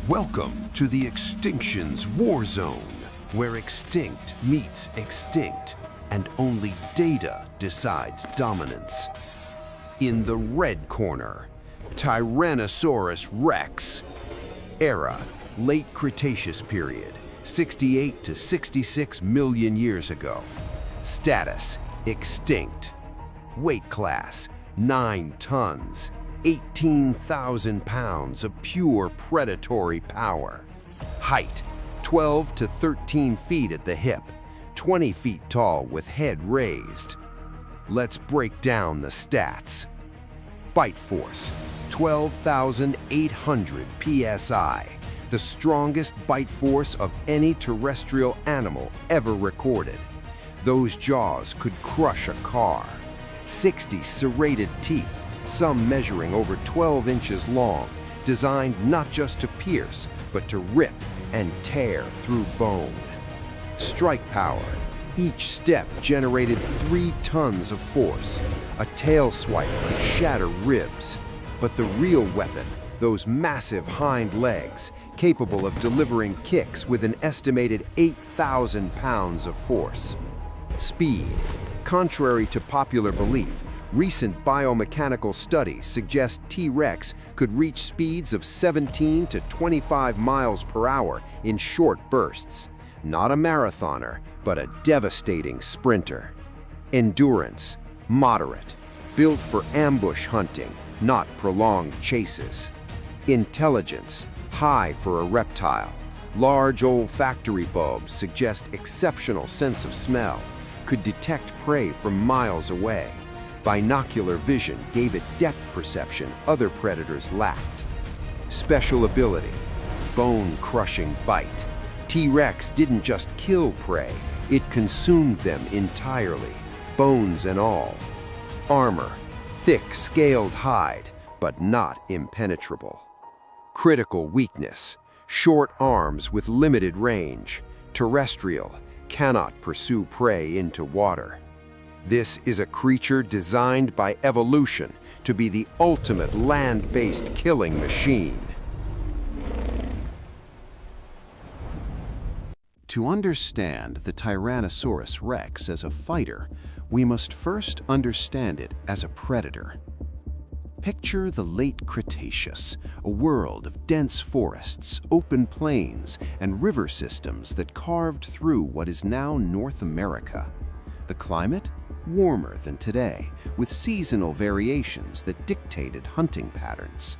Welcome to the Extinction's war zone, where extinct meets extinct, and only data decides dominance. In the red corner, Tyrannosaurus Rex. Era, late Cretaceous period, 68 to 66 million years ago. Status, extinct. Weight class, 9 tons. 18,000 pounds of pure predatory power. Height, 12 to 13 feet at the hip, 20 feet tall with head raised. Let's break down the stats. Bite force, 12,800 psi, the strongest bite force of any terrestrial animal ever recorded. Those jaws could crush a car. 60 serrated teeth, some measuring over 12 inches long, designed not just to pierce, but to rip and tear through bone. Strike power. Each step generated 3 tons of force. A tail swipe could shatter ribs. But the real weapon, those massive hind legs, capable of delivering kicks with an estimated 8,000 pounds of force. Speed. Contrary to popular belief, recent biomechanical studies suggest T-Rex could reach speeds of 17 to 25 miles per hour in short bursts. Not a marathoner, but a devastating sprinter. Endurance, moderate, built for ambush hunting, not prolonged chases. Intelligence, high for a reptile. Large olfactory bulbs suggest exceptional sense of smell, could detect prey from miles away. Binocular vision gave it depth perception other predators lacked. Special ability, bone-crushing bite. T-Rex didn't just kill prey, it consumed them entirely, bones and all. Armor, thick scaled hide, but not impenetrable. Critical weakness, short arms with limited range, terrestrial, cannot pursue prey into water. This is a creature designed by evolution to be the ultimate land-based killing machine. To understand the Tyrannosaurus Rex as a fighter, we must first understand it as a predator. Picture the late Cretaceous, a world of dense forests, open plains, and river systems that carved through what is now North America. The climate? Warmer than today, with seasonal variations that dictated hunting patterns.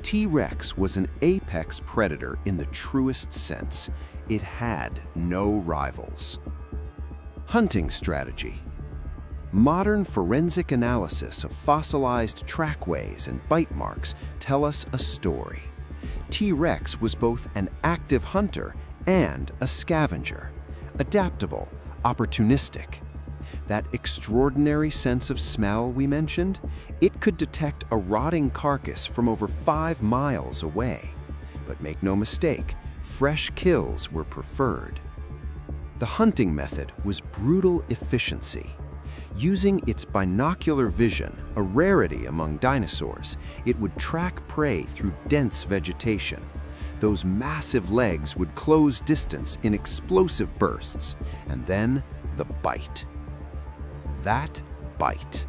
T-Rex was an apex predator in the truest sense. It had no rivals. Hunting strategy. Modern forensic analysis of fossilized trackways and bite marks tell us a story. T-Rex was both an active hunter and a scavenger, adaptable, opportunistic. That extraordinary sense of smell we mentioned, it could detect a rotting carcass from over 5 miles away. But make no mistake, fresh kills were preferred. The hunting method was brutal efficiency. Using its binocular vision, a rarity among dinosaurs, it would track prey through dense vegetation. Those massive legs would close distance in explosive bursts, and then the bite. That bite.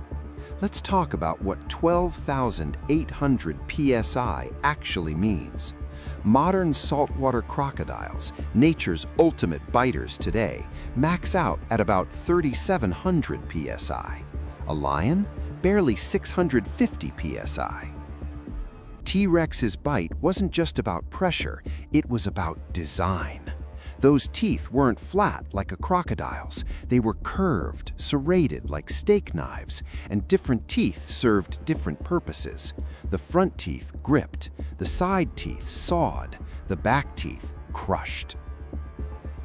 Let's talk about what 12,800 psi actually means. Modern saltwater crocodiles, nature's ultimate biters today, max out at about 3,700 psi. A lion? Barely 650 psi. T-Rex's bite wasn't just about pressure, it was about design. Those teeth weren't flat like a crocodile's. They were curved, serrated like steak knives, and different teeth served different purposes. The front teeth gripped, the side teeth sawed, the back teeth crushed.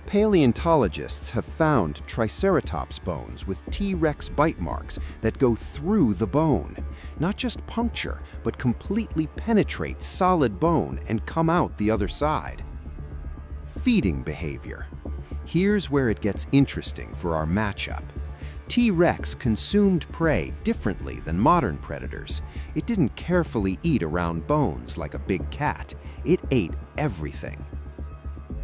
Paleontologists have found Triceratops bones with T-Rex bite marks that go through the bone. Not just puncture, but completely penetrate solid bone and come out the other side. Feeding behavior. Here's where it gets interesting for our matchup. T-Rex consumed prey differently than modern predators. It didn't carefully eat around bones like a big cat. It ate everything.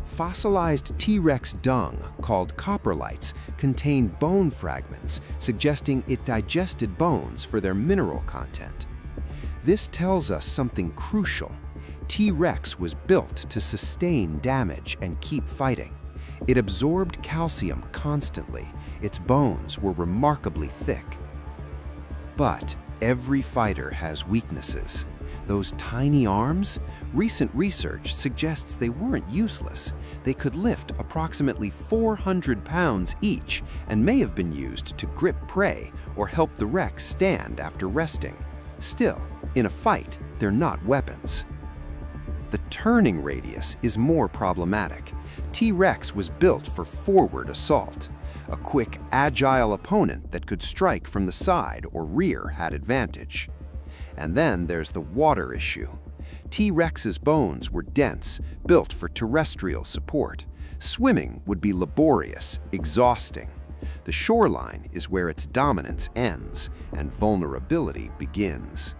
Fossilized T-Rex dung, called coprolites, contain bone fragments, suggesting it digested bones for their mineral content. This tells us something crucial. T-Rex was built to sustain damage and keep fighting. It absorbed calcium constantly. Its bones were remarkably thick. But every fighter has weaknesses. Those tiny arms? Recent research suggests they weren't useless. They could lift approximately 400 pounds each and may have been used to grip prey or help the Rex stand after resting. Still, in a fight, they're not weapons. The turning radius is more problematic. T-Rex was built for forward assault. A quick, agile opponent that could strike from the side or rear had advantage. And then there's the water issue. T-Rex's bones were dense, built for terrestrial support. Swimming would be laborious, exhausting. The shoreline is where its dominance ends and vulnerability begins.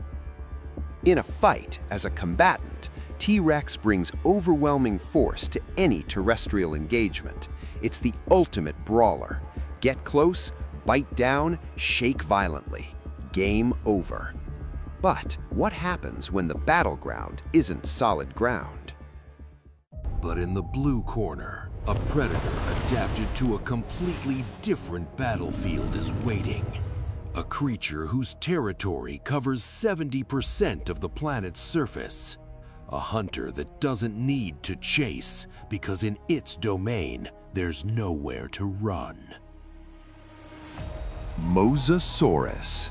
In a fight, as a combatant, T-Rex brings overwhelming force to any terrestrial engagement. It's the ultimate brawler. Get close, bite down, shake violently. Game over. But what happens when the battleground isn't solid ground? But in the blue corner, a predator adapted to a completely different battlefield is waiting. A creature whose territory covers 70% of the planet's surface. A hunter that doesn't need to chase because in its domain, there's nowhere to run. Mosasaurus.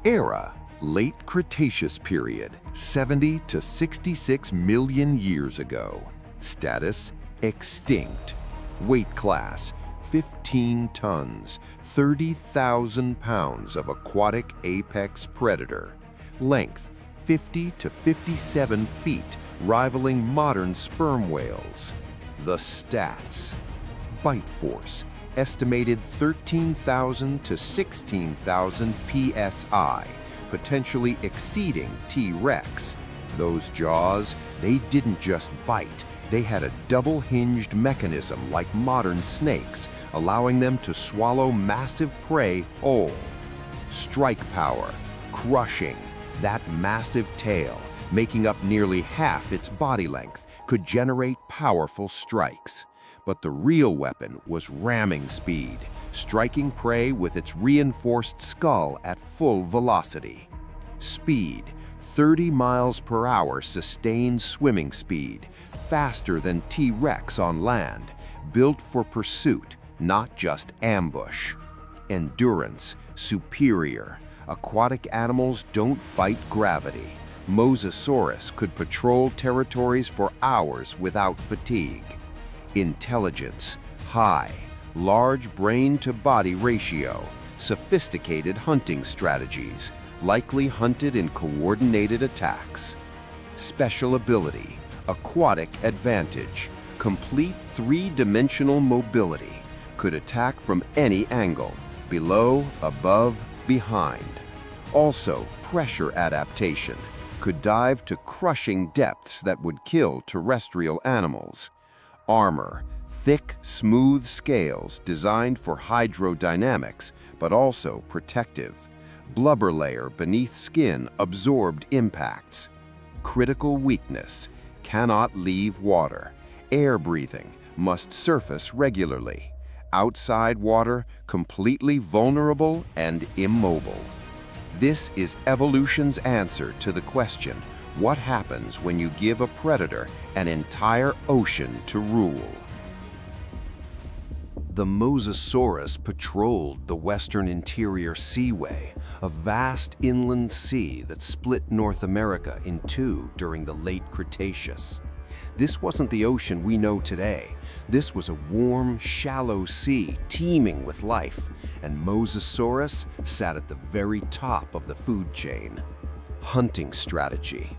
Era: Late Cretaceous period, 70 to 66 million years ago. Status: extinct. Weight class: 15 tons, 30,000 pounds of aquatic apex predator. Length: 50 to 57 feet, rivaling modern sperm whales. The stats: bite force, estimated 13,000 to 16,000 psi, potentially exceeding T-Rex. Those jaws, they didn't just bite. They had a double-hinged mechanism like modern snakes, allowing them to swallow massive prey whole. Strike power, crushing. That massive tail, making up nearly half its body length, could generate powerful strikes. But the real weapon was ramming speed, striking prey with its reinforced skull at full velocity. Speed: 30 miles per hour sustained swimming speed, faster than T-Rex on land, built for pursuit, not just ambush. Endurance: superior. Aquatic animals don't fight gravity. Mosasaurus could patrol territories for hours without fatigue. Intelligence: high. Large brain-to-body ratio. Sophisticated hunting strategies. Likely hunted in coordinated attacks. Special ability: aquatic advantage. Complete three-dimensional mobility. Could attack from any angle. Below, above, behind. Also, pressure adaptation. Could dive to crushing depths that would kill terrestrial animals. Armor: thick, smooth scales designed for hydrodynamics, but also protective. Blubber layer beneath skin absorbed impacts. Critical weakness: cannot leave water. Air breathing, must surface regularly. Outside water, completely vulnerable and immobile. This is evolution's answer to the question, what happens when you give a predator an entire ocean to rule? The Mosasaurus patrolled the western interior seaway, a vast inland sea that split North America in two during the late Cretaceous. This wasn't the ocean we know today. This was a warm, shallow sea teeming with life, and Mosasaurus sat at the very top of the food chain. Hunting strategy.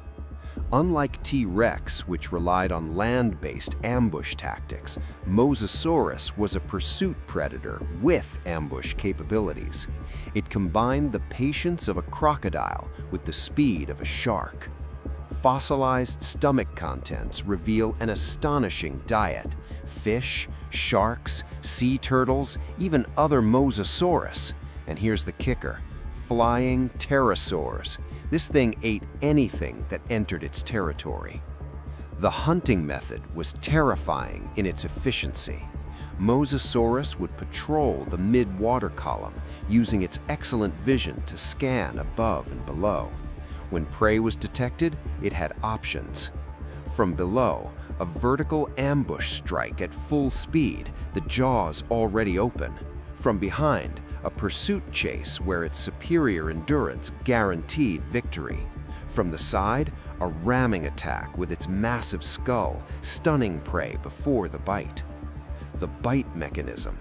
Unlike T-Rex, which relied on land-based ambush tactics, Mosasaurus was a pursuit predator with ambush capabilities. It combined the patience of a crocodile with the speed of a shark. fossilized stomach contents reveal an astonishing diet: fish, sharks, sea turtles, even other Mosasaurus. And here's the kicker: flying pterosaurs. This thing ate anything that entered its territory. The hunting method was terrifying in its efficiency. Mosasaurus would patrol the mid-water column, using its excellent vision to scan above and below. When prey was detected, it had options. From below, a vertical ambush strike at full speed, the jaws already open. From behind, a pursuit chase where its superior endurance guaranteed victory. From the side, a ramming attack with its massive skull, stunning prey before the bite. The bite mechanism.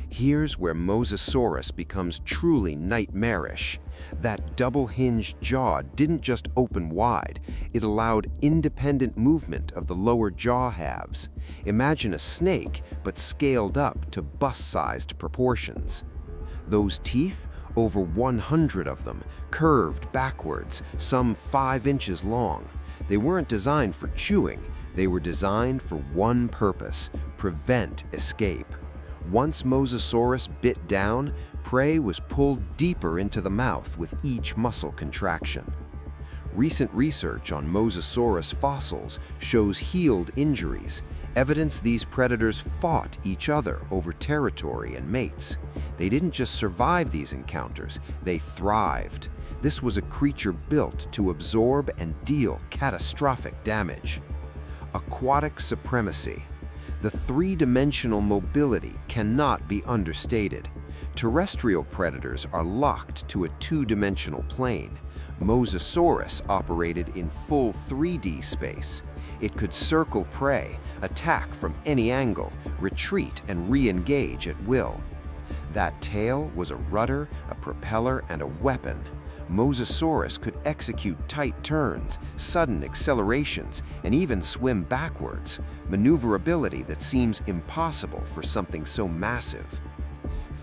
Here's where Mosasaurus becomes truly nightmarish. That double-hinged jaw didn't just open wide, it allowed independent movement of the lower jaw halves. Imagine a snake, but scaled up to bus-sized proportions. Those teeth, over 100 of them, curved backwards, some 5 inches long. They weren't designed for chewing, they were designed for one purpose: prevent escape. Once Mosasaurus bit down, prey was pulled deeper into the mouth with each muscle contraction. Recent research on Mosasaurus fossils shows healed injuries, evidence these predators fought each other over territory and mates. They didn't just survive these encounters, they thrived. This was a creature built to absorb and deal catastrophic damage. Aquatic supremacy. The three-dimensional mobility cannot be understated. Terrestrial predators are locked to a two-dimensional plane. Mosasaurus operated in full 3D space. It could circle prey, attack from any angle, retreat and re-engage at will. That tail was a rudder, a propeller, and a weapon. Mosasaurus could execute tight turns, sudden accelerations, and even swim backwards, maneuverability that seems impossible for something so massive.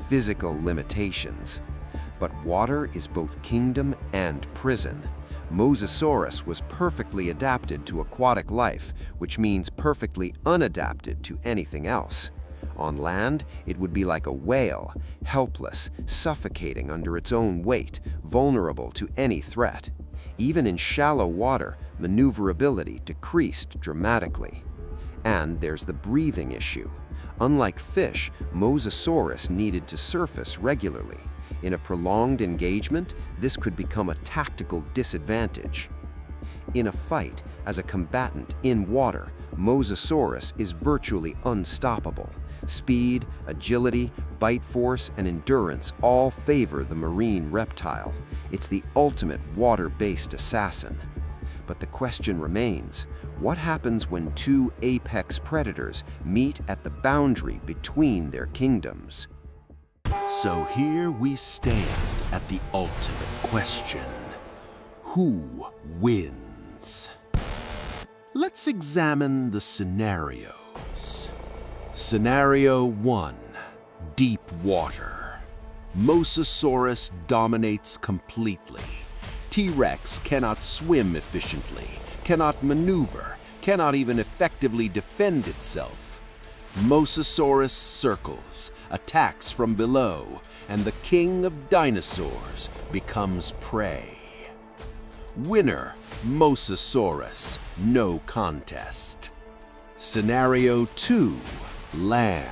Physical limitations. But water is both kingdom and prison. Mosasaurus was perfectly adapted to aquatic life, which means perfectly unadapted to anything else. On land, it would be like a whale, helpless, suffocating under its own weight, vulnerable to any threat. Even in shallow water, maneuverability decreased dramatically. And there's the breathing issue. Unlike fish, Mosasaurus needed to surface regularly. In a prolonged engagement, this could become a tactical disadvantage. In a fight, as a combatant in water, Mosasaurus is virtually unstoppable. Speed, agility, bite force, and endurance all favor the marine reptile. It's the ultimate water-based assassin. But the question remains, what happens when two apex predators meet at the boundary between their kingdoms? So here we stand at the ultimate question. Who wins? Let's examine the scenarios. Scenario 1. Deep water. Mosasaurus dominates completely. T-Rex cannot swim efficiently, cannot maneuver, cannot even effectively defend itself. Mosasaurus circles, attacks from below, and the king of dinosaurs becomes prey. Winner, Mosasaurus, no contest. Scenario 2. Land.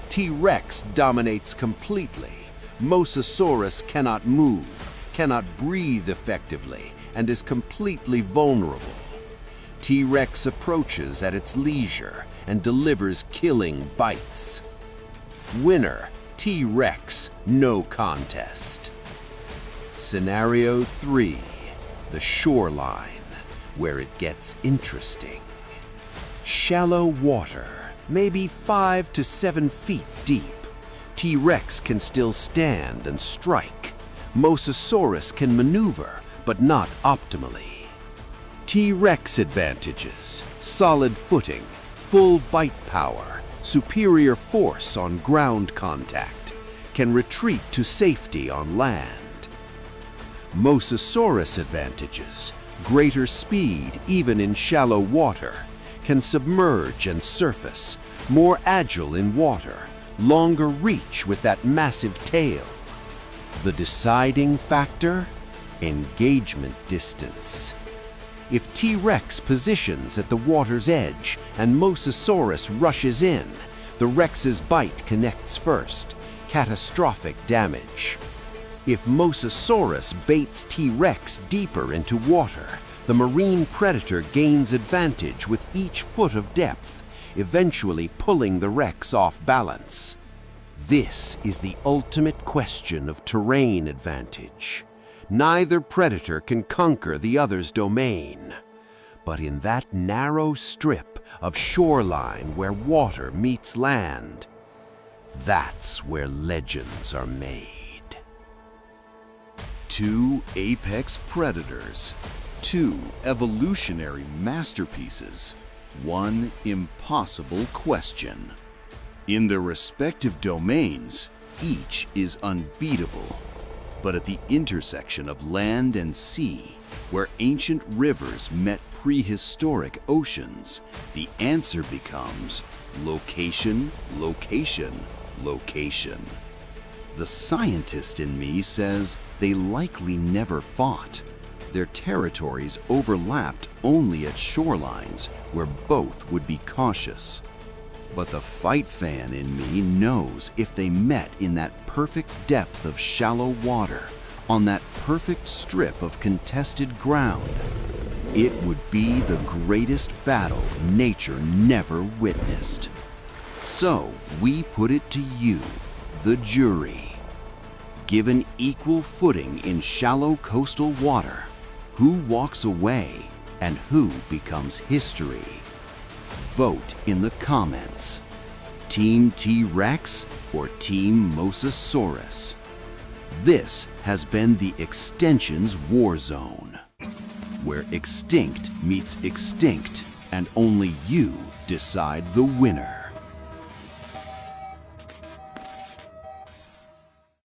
T-Rex dominates completely. Mosasaurus cannot move, cannot breathe effectively, and is completely vulnerable. T-Rex approaches at its leisure and delivers killing bites. Winner, T-Rex, no contest. Scenario 3. The shoreline, where it gets interesting. Shallow water, maybe 5 to 7 feet deep. T-Rex can still stand and strike. Mosasaurus can maneuver, but not optimally. T-Rex advantages: solid footing, full bite power, superior force on ground contact, can retreat to safety on land. Mosasaurus advantages: greater speed even in shallow water, can submerge and surface, more agile in water, longer reach with that massive tail. The deciding factor? Engagement distance. If T-Rex positions at the water's edge and Mosasaurus rushes in, the Rex's bite connects first, catastrophic damage. If Mosasaurus baits T-Rex deeper into water, the marine predator gains advantage with each foot of depth, eventually pulling the Rex off balance. This is the ultimate question of terrain advantage. Neither predator can conquer the other's domain. But in that narrow strip of shoreline where water meets land, that's where legends are made. Two apex predators, two evolutionary masterpieces, one impossible question. In their respective domains, each is unbeatable. But at the intersection of land and sea, where ancient rivers met prehistoric oceans, the answer becomes location, location, location. The scientist in me says they likely never fought. Their territories overlapped only at shorelines where both would be cautious. But the fight fan in me knows if they met in that perfect depth of shallow water, on that perfect strip of contested ground, it would be the greatest battle nature never witnessed. So we put it to you, the jury. Given equal footing in shallow coastal water, who walks away and who becomes history? Vote in the comments. Team T-Rex or Team Mosasaurus? This has been the Extinction's War Zone, where extinct meets extinct, and only you decide the winner.